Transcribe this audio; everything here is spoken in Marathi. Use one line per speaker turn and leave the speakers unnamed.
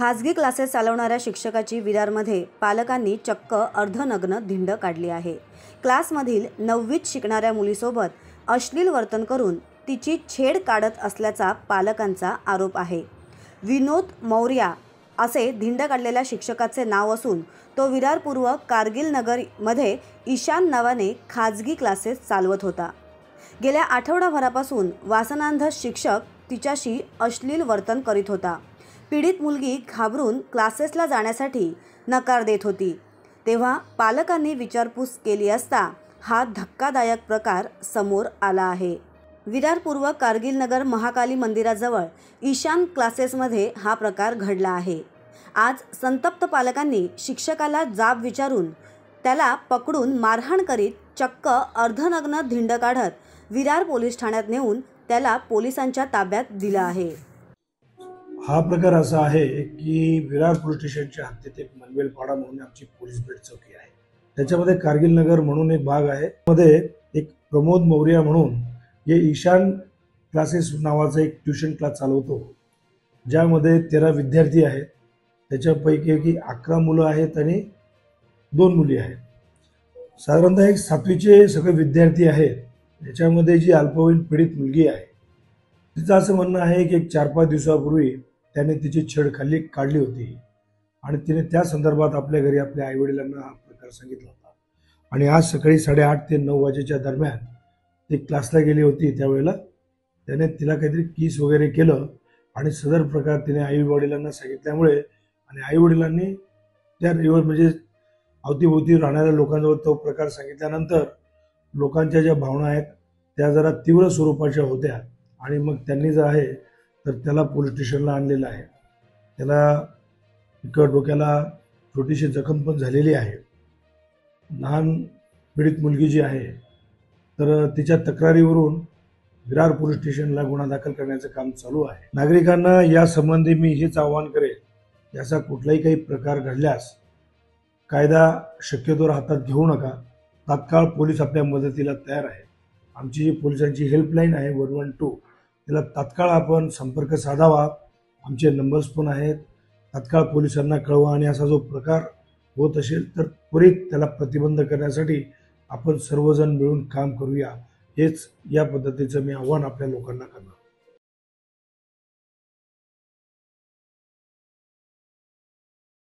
खाजगी क्लासेस चालवणाऱ्या शिक्षकाची विरारमध्ये पालकांनी चक्क अर्धनग्न धिंड काढली आहे। क्लासमधील 9वीत शिकणाऱ्या मुलीसोबत अश्लील वर्तन करून तिची छेड काढत असल्याचा पालकांचा आरोप आहे। विनोद मौर्या असे धिंड काढलेल्या शिक्षकाचे नाव असून तो विरार पूर्व कारगिल नगर मध्ये ईशान नावाने खाजगी क्लासेस चालवत होता। गेल्या आठवडाभरापासून वासनांध शिक्षक तिच्याशी अश्लील वर्तन करीत होता। पीडित मुलगी घाबरून क्लासेसला जाण्यासाठी नकार देत होती। तेव्हा पालकांनी विचारपूस केली असता हा धक्कादायक प्रकार समोर आला आहे। विरार पूर्व कारगिल नगर महाकाली मंदिराजवळ ईशान क्लासेसमध्ये हा प्रकार घडला आहे। आज संतप्त पालकांनी शिक्षकाला जाब विचारून त्याला पकडून मारहाण करीत चक्क अर्धनग्न धिंड काढत विरार पोलीस ठाण्यात नेऊन त्याला पोलिसांच्या ताब्यात दिलं आहे।
हा प्रकार असा आहे की विरार पोलीस स्टेशनच्या हद्दीत एक मनवेलपाडा म्हणून आमची पोलीस बेट चौकी आहे। त्याच्यामध्ये कारगिल नगर म्हणून एक भाग आहे। मध्ये एक प्रमोद मौर्या म्हणून हे ईशान क्लासेस नावाचा एक ट्युशन क्लास चालवतो, ज्यामध्ये 13 विद्यार्थी आहेत। त्याच्यापैकी 11 मुलं आहेत आणि 2 मुली आहेत। साधारणतः एक 7वीचे सगळे विद्यार्थी आहेत। याच्यामध्ये जी अल्पवयीन पीडित मुलगी आहे, तिचं असं म्हणणं आहे की 4-5 दिवसापूर्वी त्याने तिची छेड काढली होती आणि तिने त्या संदर्भात आपल्या घरी आपल्या आईवडिलांना हा प्रकार सांगितला होता। आणि आज सकाळी 8:30 ते 9 वाजेच्या दरम्यान ती क्लासला गेली होती। त्यावेळेला त्याने तिला काहीतरी किस वगैरे केलं आणि सदर प्रकार तिने आईवडिलांना सांगितल्यामुळे आणि आईवडिलांनी त्या म्हणजे अवतीभोवती राहणाऱ्या लोकांजवळ तो प्रकार सांगितल्यानंतर लोकांच्या ज्या भावना आहेत त्या जरा तीव्र स्वरूपाच्या होत्या आणि मग त्यांनी जे आहे तर त्याला पोलीस स्टेशनला आणलेलं आहे। त्याला डोक्याला छोटीशी जखम पण झालेली आहे। लहान पीडित मुलगी जी आहे तर तिच्या तक्रारीवरून विरार पोलीस स्टेशनला गुन्हा दाखल करण्याचं काम चालू आहे। नागरिकांना या संबंधी मी हेच आवाहन करेन, याचा कुठलाही काही प्रकार घडल्यास कायदा शक्यतोवर हातात घेऊ नका। तात्काळ पोलीस आपल्या मदतीला तयार आहे। आमची जी पोलिसांची हेल्पलाईन आहे 112, त्याला तात्काळ आपण संपर्क साधावा। आमचे नंबर्स पण आहेत। तात्काळ पोलिसांना कळवा आणि असा जो प्रकार होत असेल तर त्वरित त्याला प्रतिबंध करण्यासाठी आपण सर्वजण मिळून काम करूया। हेच या पद्धतीचं मी आव्हान आपल्या लोकांना करणार।